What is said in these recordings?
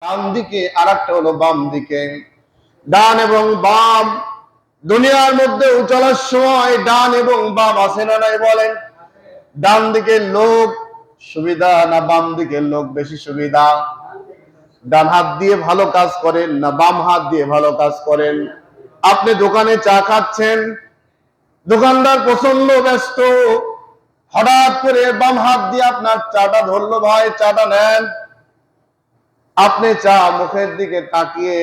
ডান দিকে আর একটা হলো বাম দিকে। ডান এবং বাম, দুনিয়ার মধ্যে চলার সময় ডান এবং বাম আছে না নাই বলেন? ডান দিকের লোক সুবিধা না বাম দিকের লোক বেশি সুবিধা? ডান হাত দিয়ে ভালো কাজ করেন না বাম হাত দিয়ে ভালো কাজ করেন? আপনি দোকানে চা খাচ্ছেন, দোকানদার প্রচন্ড ব্যস্ত, হঠাৎ করে বাম হাত দিয়ে আপনার চাটা ধরলো, ভাই চাটা নেন। আপনি চা মুখের দিকে তাকিয়ে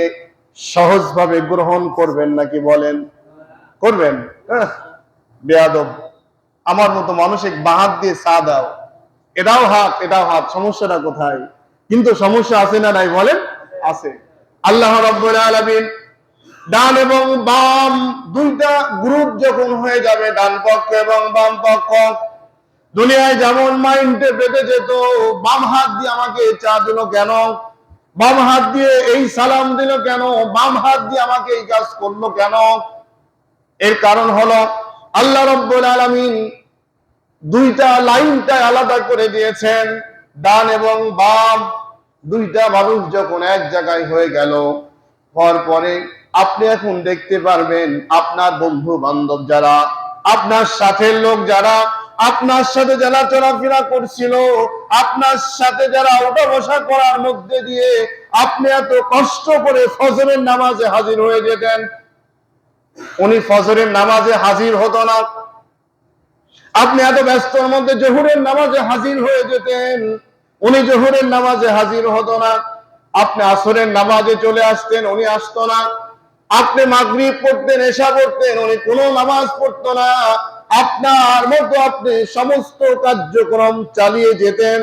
সহজভাবে গ্রহণ করবেন নাকি বলেন? করবেন? বেয়াদব, আমার মতো মানুষের বাঁ হাত দিয়ে চা দাও, এটাও হাত এটাও হাত, সমস্যাটা কোথায়? কিন্তু সমস্যা আছে না নাই বলেন? আছে। আল্লাহ রাব্বুল আলামিন ডান এবং বাম দুইটা গ্রুপ যখন হয়ে যাবে, ডান পক্ষ এবং বাম পক্ষ, দুনিয়ায় যেমন মাইন্ডে বেঁধে যেত, বাম হাত দিয়ে আমাকে চা দিল কেন, বাম হাত দিয়ে এই সালাম দিল কেন, বাম হাত দিয়ে আমাকে এই কাজ করলো কেন? এর কারণ হলো আল্লাহ রাব্বুল আলামিন দুইটা লাইনটা আলাদা করে দিয়েছেন। ডান এবং বাম দুইটা মানুষ যখন এক জায়গায় হয়ে গেল, হওয়ার পরে আপনি এখন দেখতে পারবেন আপনার বন্ধু বান্ধব যারা, আপনার সাথের লোক যারা, আপনার সাথে যারা চলাফেরা করছিল, আপনার সাথে যারা ওঠা বসা করার মধ্যে দিয়ে আপনি এত কষ্ট করে ফজরের নামাজে হাজির হয়ে যেতেন, উনি ফজরের নামাজে হাজির হতো না। আপনি এত ব্যস্তর মধ্যে জোহরের নামাজে হাজির হয়ে যেতেন, উনি জোহরের নামাজে হাজির হতো না। আপনি আসরের নামাজে চলে আসতেন, উনি আসতো না। আপনি মাগরিব পড়তেন, এশা পড়তেন, উনি কোনো নামাজ পড়তো না। আপনার মতো আপনি সমস্ত কার্যক্রম চালিয়ে যেতেন,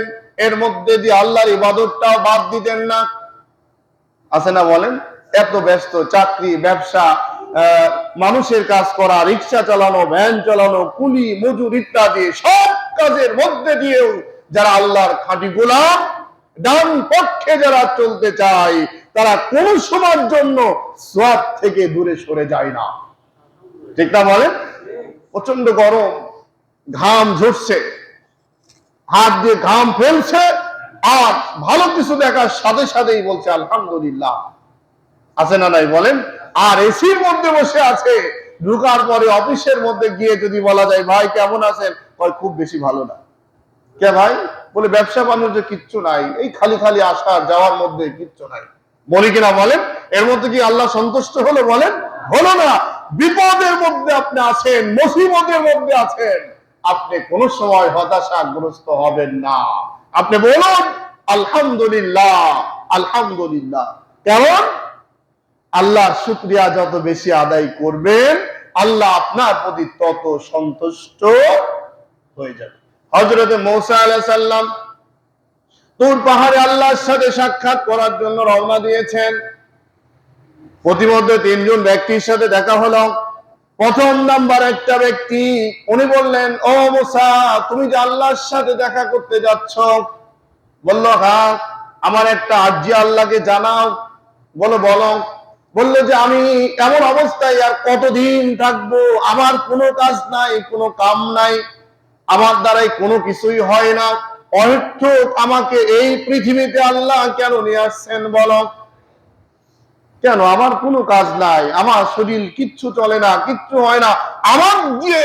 এর মধ্যে দিয়ে আল্লাহর ইবাদতটাও বাদ দিতেন না। আছে না বলেন? এত ব্যস্ত, চাকরি, ব্যবসা, মানুষের কাজ করা, রিক্সা চালানো, ভ্যান চালানো, কুলি মজুর ইত্যাদি সব কাজের মধ্যে দিয়েও যারা আল্লাহর খাঁটি গোলাম, ডান পক্ষে যারা চলতে চায়, তারা কোন সময়ের জন্য সওয়াব থেকে দূরে সরে যায় না। ঠিক না বলেন? প্রচন্ড গরম, ঘাম ঝরছে, হাত দিয়ে ঘাম ফেলছে, আর ভালো কিছু দেখার সাথে সাথেই বলছে আলহামদুলিল্লাহ। আছে না নাই বলেন? আর এসির মধ্যে বসে আছে, ঢুকার পরে অফিসের মধ্যে গিয়ে যদি বলা যায় ভাই কেমন আছেন, কয় খুব বেশি ভালো না। কে ভাই? বলে ব্যবসা বাণিজ্য কিচ্ছু নাই, এই খালি খালি আসা যাওয়ার মধ্যে কিচ্ছু নাই। বলি কিনা বলেন? এর মধ্যে কি আল্লাহ সন্তুষ্ট হলো বলেন? হলো না। বিপদের মধ্যে আপনি আছেন, মুসিবতের মধ্যে আছেন, আপনি কোন সময় হতাশাগ্রস্ত হবেন না। আপনি বলুন আলহামদুলিল্লাহ, আলহামদুলিল্লাহ। কেমন? আল্লাহর শুকরিয়া যত বেশি আদায় করবেন, আল্লাহ আপনার প্রতি তত সন্তুষ্ট হয়ে যাবে। হযরতে মূসা আলাইহিস সালাম তুর পাহাড়ে আল্লাহর সাথে সাক্ষাৎ করার জন্য রওনা দিয়েছেন। প্রতিমধ্যে তিনজন ব্যক্তির সাথে দেখা হলো। প্রথম নাম্বার একটা ব্যক্তি, উনি বললেন, ও মূসা, তুমি যে আল্লাহর সাথে দেখা করতে যাচ্ছ? বলল, হ্যাঁ। আমার একটা আরজি আল্লাহকে জানাও। বলো বলো। বললো যে আমি এমন অবস্থায় আর কতদিন থাকবো, আমার কোনো কাজ নাই, কোনো কাম নাই, আমার দ্বারাই কোনো কিছুই হয় না, অহেতুক আমাকে এই পৃথিবীতে আল্লাহ কেন নিয়ে আসছেন বলো? কেন? আমার কোনো কাজ নাই, আমার শরীর কিচ্ছু চলে না, কিচ্ছু হয় না, আমার দিয়ে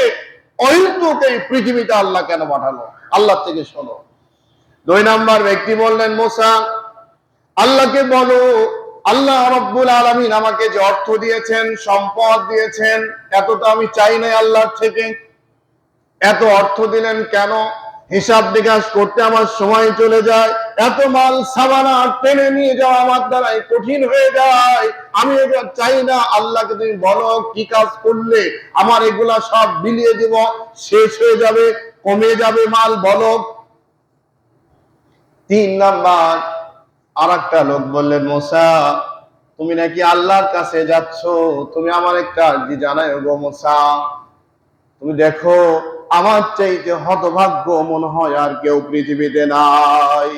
অহেতুক এই পৃথিবীতে আল্লাহ কেন পাঠালো? আল্লাহ থেকে শোনো। দুই নাম্বার ব্যক্তি বললেন, মূসা, আল্লাহকে বলো, আল্লাহ রাব্বুল আলামিন আমাকে যে অর্থ দিয়েছেন, সম্পদ দিয়েছেন, এত তো আমি চাই নাই আল্লাহর থেকে, এত অর্থ দিলেন কেন? হিসাব নিকাশ করতে আমার সময় চলে যায়, এত মাল সামানা টেনে নিয়ে যাওয়া আমার দ্বারাই কঠিন হয়ে যায়, আমি এগুলো চাই না। আল্লাহকে তুমি বলো কি কাজ করলে আমার এগুলা সব বিলিয়ে দেব, শেষ হয়ে যাবে, কমে যাবে মাল, বলো। তিন নাম্বার আর একটা লোক বললেন, মূসা, তুমি নাকি আল্লাহর কাছে যাচ্ছ, তুমি আমার একটা আরজি জানাই গো মূসা। তুমি দেখো আমার চাইতে হতভাগ্য মনে হয় আর কেউ পৃথিবীতে নাই।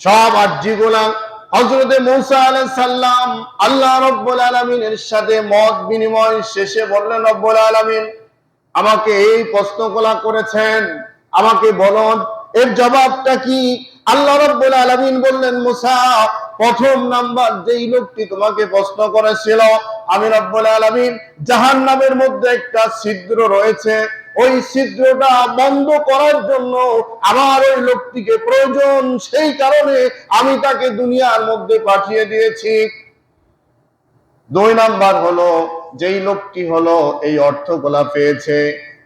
সব আরজি গুলা হযরতে মূসা আলাইহিস সালাম আল্লাহ রাব্বুল আলামিনের সাথে মত বিনিময় শেষে বললেন, রব্বুল আলামিন আমাকে এই প্রশ্নগুলা করেছেন, আমাকে বলুন এর জবাবটা কি? আল্লাহ রাব্বুল আলামিন বললেন, মূসা, প্রথম নাম্বার যেই লোকটি তোমাকে প্রশ্ন করেছিল, আমি রব্বুল আলামিন জাহান্নামের মধ্যে একটা ছিদ্র রয়েছে, ওই ছিদ্রটা বন্ধ করার জন্য আমার ওই লোকটিকে প্রয়োজন, সেই কারণে আমি তাকে দুনিয়ার মধ্যে পাঠিয়ে দিয়েছি। দুই নাম্বার হলো, যেই লোকটি হলো এই অর্থগুলা পেয়েছে,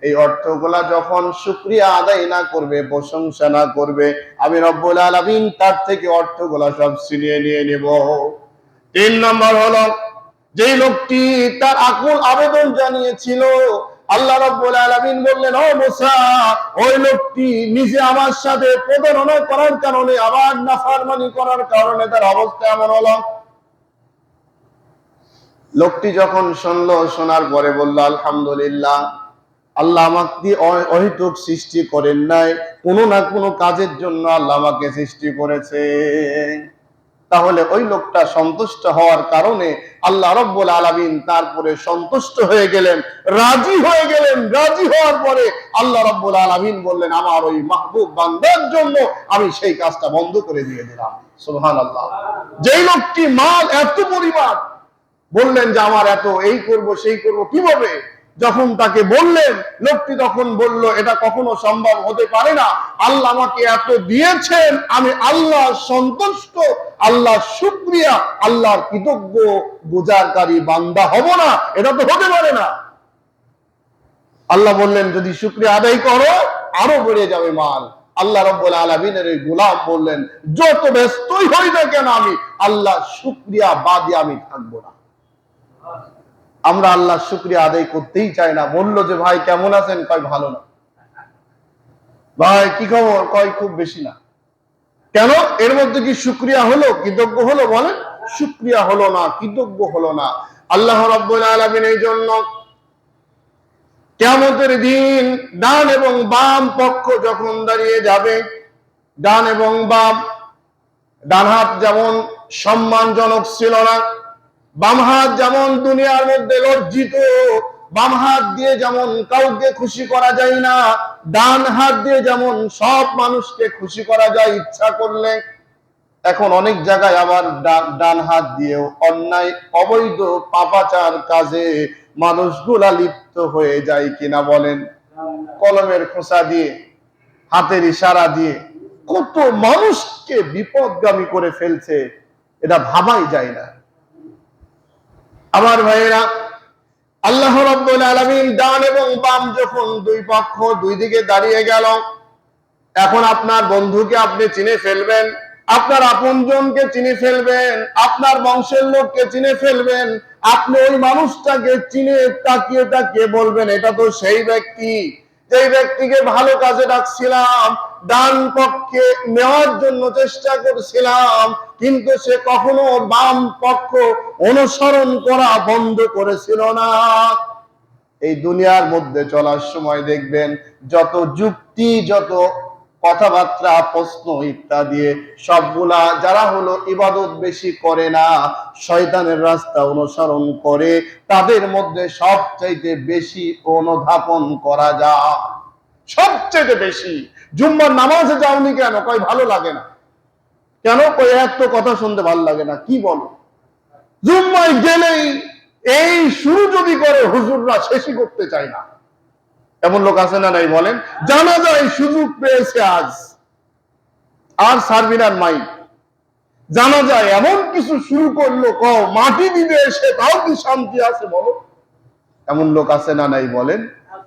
এই অর্থগুলা যখন শুকরিয়া আদায় না করবে, প্রশংসা না করবে, আমি রব্বুল আলামিন তার থেকে অর্থগুলা সব ছিনিয়ে নিয়ে নেব। তিন নাম্বার হলো, যেই লোকটি তার আকুল আবেদন জানিয়েছিল, আল্লাহ রাব্বুল আলামিন বললেন, ও মুসা, ওই লোকটি নিজে আমার সাথে প্রতারণা করার কারণে, আমার নাফরমানি করার কারণে তার অবস্থা এমন হলো। লোকটি যখন শুনলো, শোনার পরে বলল, আলহামদুলিল্লাহ, আল্লাহ আমাকে অহেতুক সৃষ্টি করেন নাই, কোনো না কোনো কাজের জন্য আল্লাহ আমাকে সৃষ্টি করেছে। তাহলে ওই লোকটা সন্তুষ্ট হওয়ার কারণে আল্লাহ রাব্বুল আলামিন তারপরে সন্তুষ্ট হয়ে গেলেন, রাজি হয়ে গেলেন। রাজি হওয়ার পরে আল্লাহ রাব্বুল আলামিন বললেন, আমার ওই মাহবুব বান্দার জন্য আমি সেই কাজটা বন্ধ করে দিয়ে দিলাম। সুবহানাল্লাহ। যেই লোকটি মাল এত পরিমাণ, বললেন যে আমার এত, এই করব সেই করব, কিভাবে? যখন তাকে বললেন, লোকটি তখন বলল, এটা কখনো সম্ভব হতে পারে না, আল্লাহ আমাকে এত দিয়েছেন, আমি আল্লাহ সন্তুষ্ট, আল্লাহ শুকরিয়া, আল্লাহর কৃতজ্ঞ গুজারকারী বান্দা হব না, এটা তো হতে পারে না। আল্লাহ বললেন, যদি শুকরিয়া আদায় করো আরো বেড়ে যাবে মাল। আল্লাহ রাব্বুল আলামিনের এই গোলাম বললেন, যত ব্যস্তই হই না কেন আমি আল্লাহ শুকরিয়া বাদে আমি থাকবো না। আমরা আল্লাহ শুকরিয়া আদায় করতেই চাই না। বললো যে ভাই কেমন আছেন, কয় ভালো না। ভাই কি খবর, কয় খুব বেশি না। কেন? এর মধ্যে কি শুকরিয়া হলো, কৃতজ্ঞ হলো? বলেন, শুকরিয়া হলো না, কৃতজ্ঞ হলো না। আল্লাহ রাব্বুল আলামিন এই জন্য কিয়ামতের দিন ডান এবং বাম পক্ষ যখন দাঁড়িয়ে যাবে, ডান এবং বাম, ডান হাত যেমন সম্মানজনক ছিল না, বাম হাত যেমন দুনিয়ার মধ্যে লজ্জিত, বাম হাত দিয়ে যেমন কাউকে খুশি করা যায় না, ডান হাত দিয়ে যেমন সব মানুষকে খুশি করা যায় ইচ্ছা করলে, এখন অনেক জায়গায় আবার ডান হাত দিয়েও অন্যায়, অবৈধ, পাপাচার কাজে মানুষগুলা লিপ্ত হয়ে যায় কিনা বলেন? কলমের খোঁচা দিয়ে, হাতের ইশারা দিয়ে কত মানুষকে বিপদগামী করে ফেলছে, এটা ভাবাই যায় না। আমার ভাইয়েরা, আল্লাহ রাব্বুল আলামিন ডান এবং বাম যখন দুই পক্ষ দুই দিকে দাঁড়িয়ে গেল, এখন আপনার বন্ধুকে আপনি চিনে ফেলবেন, আপনার আপনজনকে চিনে ফেলবেন, আপনার বংশের লোককে চিনে ফেলবেন, আপনি ওই মানুষটাকে চিনে তাকিয়ে তাকিয়ে বলবেন, এটা তো সেই ব্যক্তি, যেই ব্যক্তিকে ভালো কাজে ডাকছিলাম, ডান পক্ষে নেওয়ার জন্য চেষ্টা করছিলাম, কিন্তু সে কখনো বাম পক্ষ অনুসরণ করা বন্ধ করেছিল না। এই দুনিয়ার মধ্যে চলার সময় দেখবেন যত যুক্তি, যত কথাবার্তা, প্রশ্ন ইত্যাদি সবগুলা যারা হলো ইবাদত বেশি করে না, শয়তানের রাস্তা অনুসরণ করে, তাদের মধ্যে সবচাইতে বেশি অনুধাবন করা যায়। সবচেয়ে বেশি জুম্মার নামাজে যাওনি কেন? কয় ভালো লাগে না। কেন? কয় এত কথা শুনতে ভালো লাগে না। কি বলো? জুম্মায় গেলেই এই শুরু যদি করে হুজুররা শেষই করতে চায় না। এমন লোক আছে না নাই বলেন? জানা যায় সুযোগ পেয়েছে আজ, আর সার্ভিনার মাই, জানা যায় এমন কিছু শুরু করলো, মাটি দিবে এসে, তাও কি শান্তি আছে বলো? এমন লোক আছে না নাই বলেন?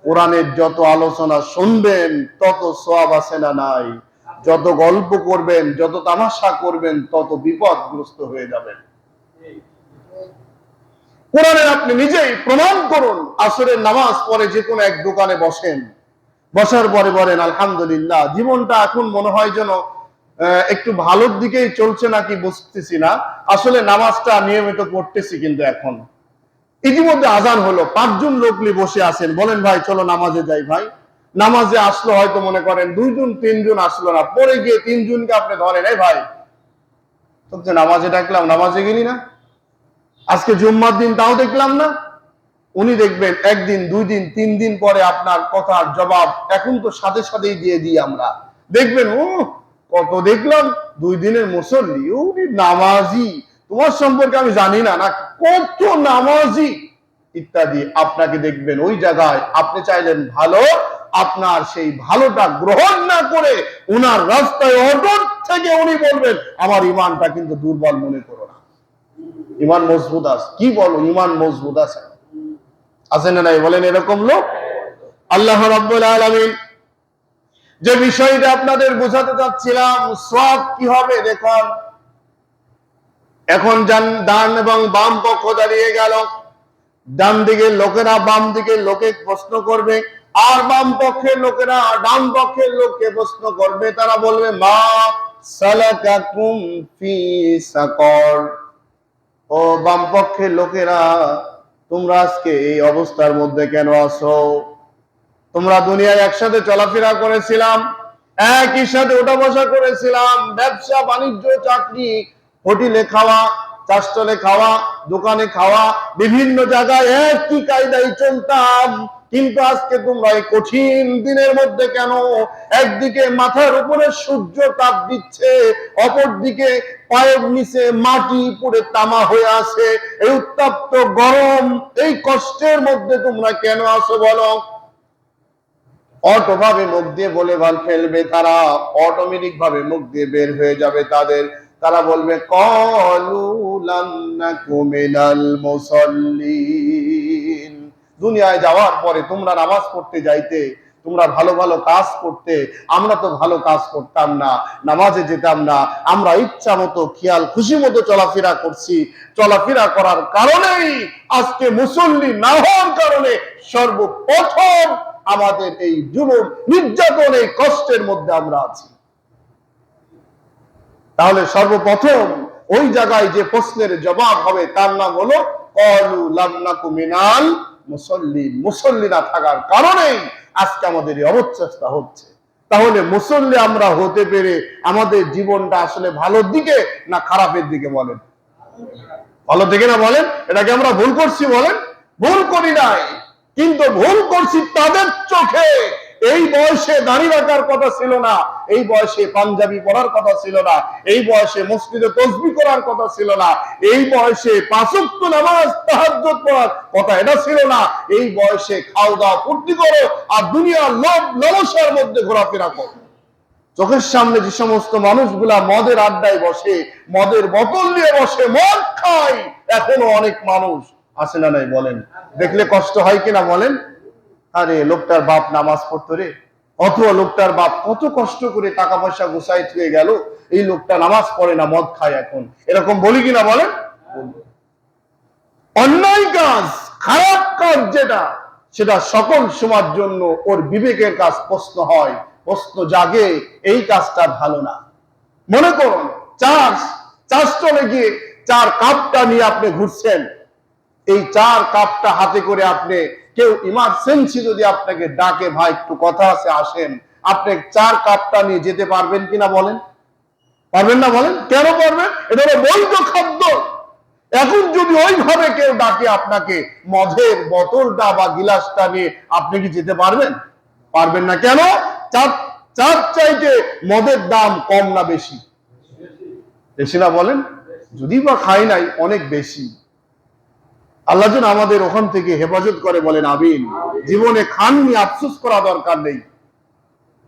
কোরআনের যত আলোচনা শুনবেন তত সওয়াব আছে না নাই? যত গল্প করবেন, যত তামাশা করবেন, তত বিপদগ্রস্ত হয়ে যাবেন। কোরআনের আপনি নিজেই প্রমাণ করুন। আসরের নামাজ পরে যে কোনো এক দোকানে বসেন, বসার পরে বলেন আলহামদুলিল্লাহ, জীবনটা এখন মনে হয় যেন একটু ভালোর দিকেই চলছে নাকি বুঝতেছি না, আসলে নামাজটা নিয়মিত পড়তেছি। কিন্তু এখন ইতিমধ্যে আজান হলো, 5 জন লোকলি বসে আছেন, বলেন ভাই চলো নামাজে যাই। ভাই নামাজে আসলো, হয়তো মনে করেন 2 জন 3 জন আসলো না, পরে গিয়ে 3 জনকে আপনি ধরেন, এই ভাই তোকে নামাজে ডাকলাম, নামাজে গেলি না, আজকে জুম্মার দিন তাও দেখলাম না। উনি দেখবেন 1 দিন 2 দিন 3 দিন পরে আপনার কথার জবাব এখন তো সাথে সাথেই দিয়ে দিই আমরা। দেখবেন ও কত দেখলাম, 2 দিনের মুসল্লি, উনি নামাজি, তোমার সম্পর্কে আমি জানি না, না কত নামাজি ইত্যাদি। আপনাকে দেখবেন ওই জায়গায় আপনি চাইলেন ভালো, আপনার সেই ভালোটা গ্রহণ না করে উনার রাস্তায় অটল থেকে উনি বলবেন আমার ইমানটা কিন্তু দুর্বল মনে করো না, ইমান মজবুত আছে। কি বলো, ইমান মজবুত আছে, আছে না নাই বলেন? এরকম লোক আল্লাহ রাব্বুল আলামিন যে বিষয়টা আপনাদের বোঝাতে চাচ্ছিলাম, সওয়াব কি হবে দেখুন। এখন ডান এবং বাম পক্ষ দাঁড়িয়ে গেল, ডান দিকের লোকেরা বাম দিকের লোকে প্রশ্ন করবে, আর বাম পক্ষের লোকেরা ডান পক্ষের লোককে প্রশ্ন করবে। তারা বলবে মা সালাকাকুম ফি সাকর, ও বাম পক্ষের লোকেরা তোমরা আজকে এই অবস্থার মধ্যে কেন আছো? তোমরা দুনিয়ায় একসাথে চলাফেরা করেছিলাম, একই সাথে ওঠা বসা করেছিলাম, ব্যবসা বাণিজ্য চাকরি, হোটেলে খাওয়া, চাষটলে খাওয়া, দোকানে খাওয়া, বিভিন্ন জায়গায় একই কায়দায় চলতাম। কিন্তু আজকে তোমরা এই কঠিন দিনের মধ্যে কেন? একদিকে মাথার উপরে সূর্য তাপ দিচ্ছে, অপরদিকে পায়ের নিচে মাটি পুড়ে তামা হয়ে আছে। এই উত্তপ্ত গরম, এই কষ্টের মধ্যে তোমরা কেন আছো বলো? অটোভাবে মুখ দিয়ে বলে ফেলবে তারা, অটোমেটিক ভাবে মুখ দিয়ে বের হয়ে যাবে তাদের। তারা বলবে ক্বালু লাম নাকু মিনাল মুসাল্লিন, দুনিয়ায় যাওয়ার পরে তোমরা নামাজ পড়তে যাইতে, তোমরা ভালো ভালো কাজ করতে, আমরা তো ভালো কাজ করতাম না, নামাজে যেতাম না, আমরা ইচ্ছা মতো খেয়াল খুশি মতো চলাফেরা করছি। চলাফেরা করার কারণেই আজকে মুসল্লি না হওয়ার কারণে সর্বপ্রথম আমাদের এই জুলুম, নির্যাতন, এই কষ্টের মধ্যে আমরা আছি। তাহলে সর্বপ্রথম ওই জায়গায় যে প্রশ্নের জবাব হবে তার নাম হলো ক্বালু লাম নাকু মিনাল মুসাল্লিন, মুসল্লি না থাকার কারণেই আজকে আমাদের এই অবস্থা হচ্ছে। তাহলে মুসল্লি আমরা হতে পেরে আমাদের জীবনটা আসলে ভালোর দিকে না খারাপের দিকে বলেন? ভালো দিকে না বলেন? এটাকে আমরা ভুল করছি বলেন? ভুল করি নাই, কিন্তু ভুল করছি তাদের চোখে। এই বয়সে দাড়ি রাখার কথা ছিল না, এই বয়সে পাঞ্জাবি পরার কথা ছিল না, এই বয়সে মসজিদে তাসবিহ করার কথা ছিল না, এই বয়সে 5 ওয়াক্ত নামাজ তাহাজ্জুদ পড়ার কথা এটা ছিল না। এই বয়সে খাও দাও ফুর্তি করো আর দুনিয়ার লোভ লালসার মধ্যে ঘোরাফেরা করো। চোখের সামনে যে সমস্ত মানুষগুলা মদের আড্ডায় বসে, মদের বোতল নিয়ে বসে মদ খায়, এখনো অনেক মানুষ আছে না নাই বলেন? দেখলে কষ্ট হয় কিনা বলেন? আরে লোকটার বাপ নামাজ পড়তো রে, অথবা লোকটার বাপ কত কষ্ট করে টাকা পয়সা গুছাই থুয়ে গেল, এই লোকটা নামাজ পড়ে না, মদ খায় এখন, এরকম বলি কিনা বলেন? অন্যায় কাজ, খারাপ কাজ যেটা, সেটা সকল সময়ের জন্য ওর বিবেকের কাজ প্রশ্ন হয়, প্রশ্ন জাগে, এই কাজটা ভালো না। মনে করুন চাষ চলে গিয়ে 4 কাপটা নিয়ে আপনি ঘুরছেন, এই 4 কাপটা হাতে করে আপনি, কেউ ইমার্জেন্সি যদি আপনাকে ডাকে, ভাই একটু কথা আছে আসেন, আপনি 4 কাপটা নিয়ে যেতে পারবেন কিনা বলেন? পারবেন না বলেন? কেন পারবেন? এটা হলো বৈধ খাদ্য। এখন যদি ওইভাবে কেউ ডাকে আপনাকে, মদের বোতলটা বা গিলাসটা নিয়ে আপনি কি যেতে পারবেন? পারবেন না। কেন? চার চাইতে মদের দাম কম না বেশি? বেশি না বলেন? যদি বা খাই নাই, অনেক বেশি। আল্লাহ যেন আমাদের ওখান থেকে হেফাজত করে, বলেন আমিন। জীবনে খাননি, আফসোস করা দরকার নেই।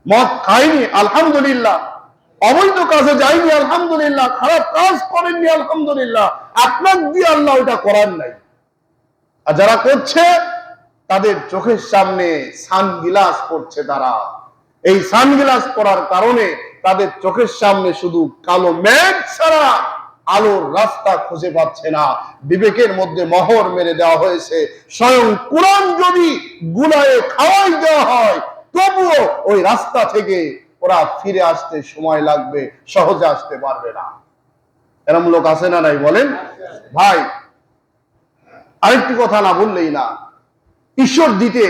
মদ খাইনি, আলহামদুলিল্লাহ। অবৈধ কাজে যাইনি, আলহামদুলিল্লাহ। খারাপ কাজ করেননি, আলহামদুলিল্লাহ। আপনার দিয়ে আল্লাহ ওটা করার নাই। আর যারা করছে তাদের চোখের সামনে সানগ্লাস পড়ছে, তারা এই সানগ্লাস পরার কারণে তাদের চোখের সামনে শুধু কালো মেঘ ছাড়া আলোর রাস্তা খুঁজে পাচ্ছে না। বিবেকের মধ্যে মোহর মেরে দেওয়া হয়েছে। স্বয়ং কোরআন যদি গুনাহে খাওয়াই দেওয়া হয়, তবুও ওই রাস্তা থেকে ওরা ফিরে আসতে সময় লাগবে, সহজে আসতে পারবে না। এরকম লোক আছে না নাই বলেন? ভাই আরেকটি কথা না বললেই না, ঈশ্বর দিতে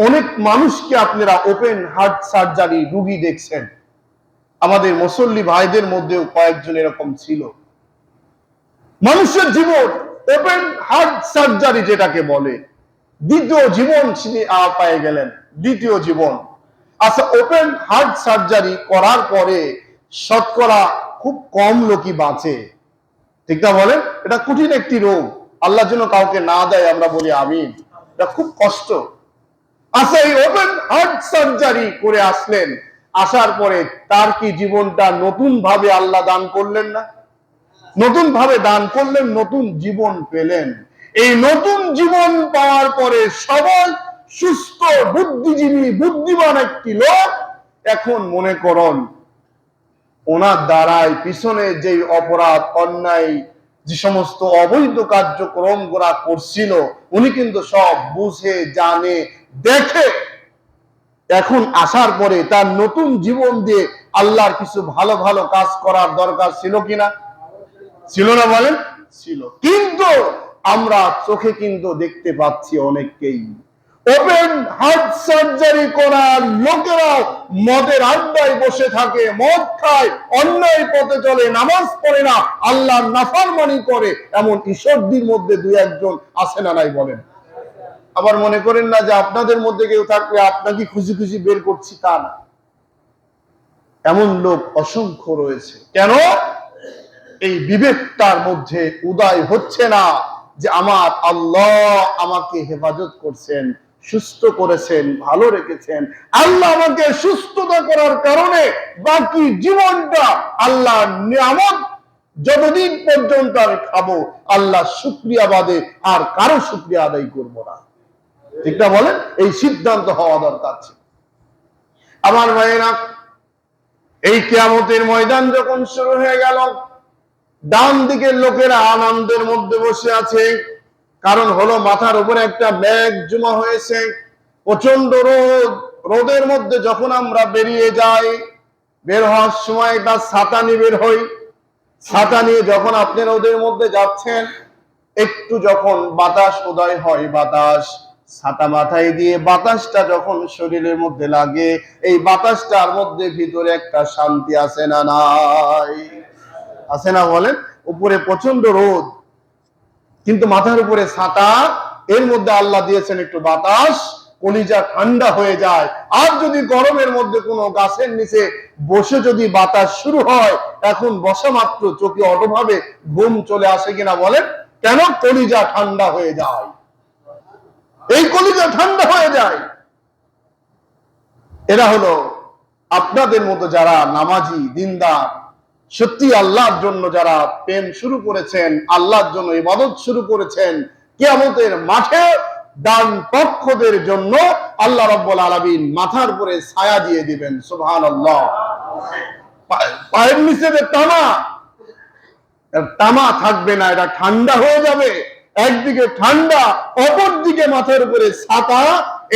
অনেক মানুষকে আপনারা ওপেন হার্ট সার্জারি রোগী দেখছেন। আমাদের মুসল্লি ভাইদের মধ্যেও কয়েকজন এরকম ছিল। মানুষের জীবন ওপেন হার্ট সার্জারি যেটাকে বলে, দ্বিতীয় জীবন তিনি পেয়ে গেলেন, দ্বিতীয় জীবন। আচ্ছা, ওপেন হার্ট সার্জারি করার পরে শতকরা খুব কম লোকই বাঁচে, ঠিক না বলেন? এটা কঠিন একটি রোগ, আল্লাহ যেন কাউকে না দেয়, আমরা বলি আমিন। এটা খুব কষ্ট। আচ্ছা, এই ওপেন হার্ট সার্জারি করে আসলেন, আসার পরে তার কি জীবনটা নতুন ভাবে আল্লাহ দান করলেন না? নতুন ভাবে দান করলেন, নতুন জীবন পেলেন। এই নতুন জীবন পাওয়ার পরে সবাই সুস্থ বুদ্ধিজীবী বুদ্ধিমান একটি লোক, এখন মনে করুন ওনার দ্বারাই পিছনে যে অপরাধ অন্যায় যে সমস্ত অবৈধ কার্যক্রম গোরা করছিল উনি কিন্তু সব বুঝে জানে দেখে, এখন আসার পরে তার নতুন জীবন দিয়ে আল্লাহর কিছু ভালো ভালো কাজ করার দরকার ছিল কিনা? ছিল না বলেন? ছিল। কিন্তু আমরা চোখে কিন্তু দেখতে পাচ্ছি অনেককেই ওপেন হার্ট সার্জারি করার লোকেরাও মদের আড্ডায় বসে থাকে, মদ খায়, অন্যায় পথে চলে, নামাজ পড়ে না, আল্লাহর নাফরমানি করে, এমন ঈশ্বরদীর মধ্যে দুই একজন আছে না নাই বলেন? আবার মনে করেন না যে আপনাদের মধ্যে কেউ থাকলে আপনাকে খুশি খুশি বের করছি, তা না। এমন লোক অসংখ্য রয়েছে। কেন? এই বিবেকটার মধ্যে উদয় হচ্ছে না যে আমার আল্লাহ আমাকে হেফাজত করছেন, সুস্থ করেছেন, ভালো রেখেছেন। আল্লাহ আমাকে সুস্থতা করার কারণে বাকি জীবনটা আল্লাহর নিয়ামত যতদিন পর্যন্ত আমি খাবো, আল্লাহ শুকরিয়া বাদে আর কারো শুকরিয়া আদায় করব না, ঠিক না বলেন? এই সিদ্ধান্ত হওয়া দরকার ছিল। আমার ভাইয়েরা, এই কিয়ামতের ময়দান যখন শুরু হয়ে গেল, ডান দিকের লোকেরা আনন্দের মধ্যে বসে আছে, কারণ হলো মাথার উপরে একটা মেঘ জমা হয়েছে, প্রচন্ড রোদ। রোদের মধ্যে যখন আমরা বেরিয়ে যাই, বের হওয়ার সময় একটা ছাতা নিয়ে বের হই। ছাতা নিয়ে যখন আপনি রোদের মধ্যে যাচ্ছেন, একটু যখন বাতাস উদয় হয়, বাতাস ছাতা মাথায় দিয়ে বাতাসটা যখন শরীরের মধ্যে লাগে, এই বাতাসটার মধ্যে ভিতরে একটা শান্তি আছে না নাই? আছে না বলেন? উপরে প্রচন্ড রোদ, কিন্তু মাথার উপরে ছাতা, এর মধ্যে আল্লাহ দিয়েছেন একটু বাতাস, কলিজা ঠান্ডা হয়ে যায়। আর যদি গরমের মধ্যে কোনো গাছের নিচে বসে যদি বাতাস শুরু হয়, এখন বসা মাত্র চোখে অটোভাবে ঘুম চলে আসে কিনা বলেন? কেন? কলিজা ঠান্ডা হয়ে যায়। এই কলিজা ঠান্ডা হয়ে যায়। এরা হলো আপনাদের মতো যারা নামাজি দিনদার, সত্যি আল্লাহর জন্য যারা প্রেম শুরু করেছেন, আল্লাহর জন্য ইবাদত শুরু করেছেন, কিয়ামতের মাঠে ডান পক্ষদের জন্য আল্লাহ রাব্বুল আলামিন মাথার উপরে ছায়া দিয়ে দিবেন। সুবহানাল্লাহ। পায়ের নিচে যে তামা থাকবে না, এটা ঠান্ডা হয়ে যাবে। একদিকে ঠান্ডা, অপর দিকে মাথার উপরে ছাতা,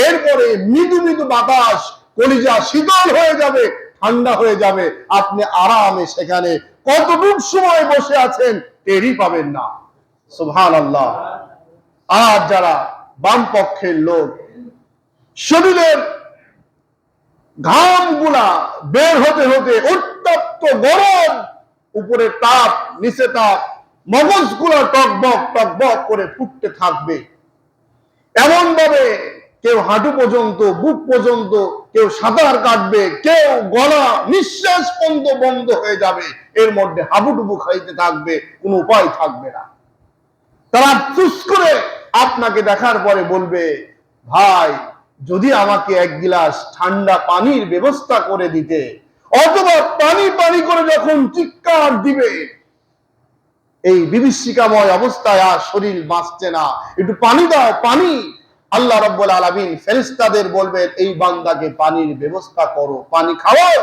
এরপরে মৃদু মৃদু বাতাস, কলিজা শীতল হয়ে যাবে, ঠান্ডা হয়ে যাবে। আপনি আরামে সেখানে কতটুক সময় বসে আছেন টেরই পাবেন না। সুবহানাল্লাহ। আর যারা বাম পক্ষের লোক, শরীরের ঘাম গুলা বের হতে হতে উত্তপ্ত গরম, উপরে তাপ নিচে তাপ, মগজ গুলা টকবক টকবক করে ফুটতে থাকবে। এমন ভাবে কেউ হাঁটু পর্যন্ত, বুক পর্যন্ত, কেউ সাঁতার কাটবে, কেউ গলা নিঃশ্বাস বন্ধ হয়ে যাবে, এর মধ্যে হাবুডুবু খাইতে থাকবে, কোনো উপায় থাকবে না। তারা চুস করে আপনাকে দেখার পরে বলবে, ভাই যদি আমাকে এক গিলাস ঠান্ডা পানির ব্যবস্থা করে দিতে, অথবা পানি পানি করে যখন চিৎকার দিবে, এই বিভীষিকাময় অবস্থায় আর শরীর বাঁচছে না, একটু পানি দাও, পানি। আল্লাহ রাব্বুল আলামিন ফেরেশতাদের বলবেন, এই বান্দাকে পানির ব্যবস্থা করো, পানি খাওয়াও।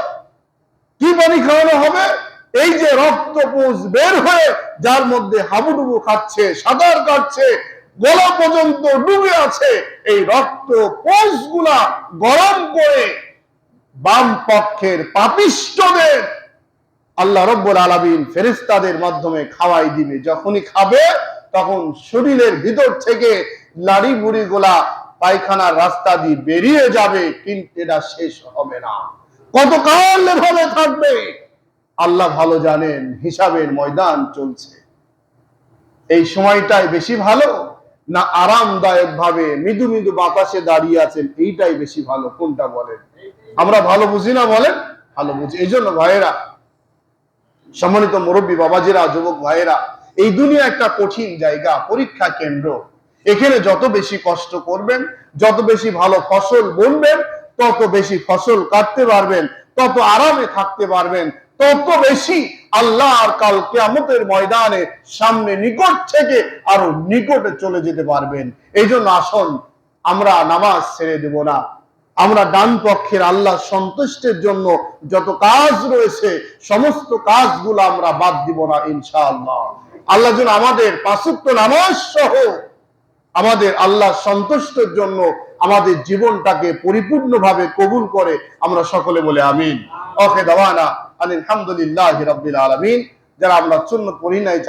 কি পানি খাওয়ানো হবে? এই যে রক্তপুঞ্জ বের হয়ে যার মধ্যে হাবুডুবু খাচ্ছে, সাঁতার কাটছে, গলা পর্যন্ত ডুবে আছে, এই রক্তপুঞ্জ গুলা গরম করে বাম পক্ষের পাপিষ্ঠদের আল্লাহ রাব্বুল আলামিন ফেরেশতাদের মাধ্যমে খাওয়াই দিবে। যখনই খাবে তখন শরীরের ভিতর থেকে লাড়ি বুড়ি গোলা পায়খানার রাস্তা দিয়ে বেরিয়ে যাবে, কিন্তু এটা শেষ হবে না, কতকাল এভাবে থাকবে আল্লাহ ভালো জানেন। হিসাবের ময়দান চলছে। এই সময়টাই বেশি ভালো না আরামদায়ক ভাবে মৃদু মৃদু বাতাসে দাঁড়িয়ে আছেন, এইটাই বেশি ভালো? কোনটা বলেন? আমরা ভালো বুঝি না বলেন? ভালো বুঝি। এই জন্য ভাইয়েরা, সম্মানিত মুরব্বী বাবাজিরা, যুবক ভাইয়েরা, এই দুনিয়া একটা কঠিন জায়গা, পরীক্ষা কেন্দ্র। এখানে যত বেশি কষ্ট করবেন, যত বেশি ভালো ফসল বুনবেন, তত বেশি ফসল কাটতে পারবেন, তত আরামে থাকতে পারবেন, তত বেশি আল্লাহ আর কাল কিয়ামতের ময়দানে সামনে নিকট থেকে আরো নিকটে চলে যেতে পারবেন। এই জন্য আসুন আমরা নামাজ ছেড়ে দেব না। আমরা ডান পক্ষের আল্লাহ সন্তুষ্টের জন্য যত কাজ রয়েছে সমস্ত কাজগুলো আমরা বাদ দিব না ইনশাআল্লাহ। আল্লাহ যেন আমাদের ৫ ওয়াক্ত নামাজ সহ আমাদের আল্লাহ সন্তুষ্টের জন্য আমাদের জীবনটাকে পরিপূর্ণভাবে কবুল করে। আমরা সকলে বলে আমিন। ওকে দাওয়ানা আলহামদুলিল্লাহি রাব্বিল আলামিন। যারা আমরা সুন্নাত পড়ি নাই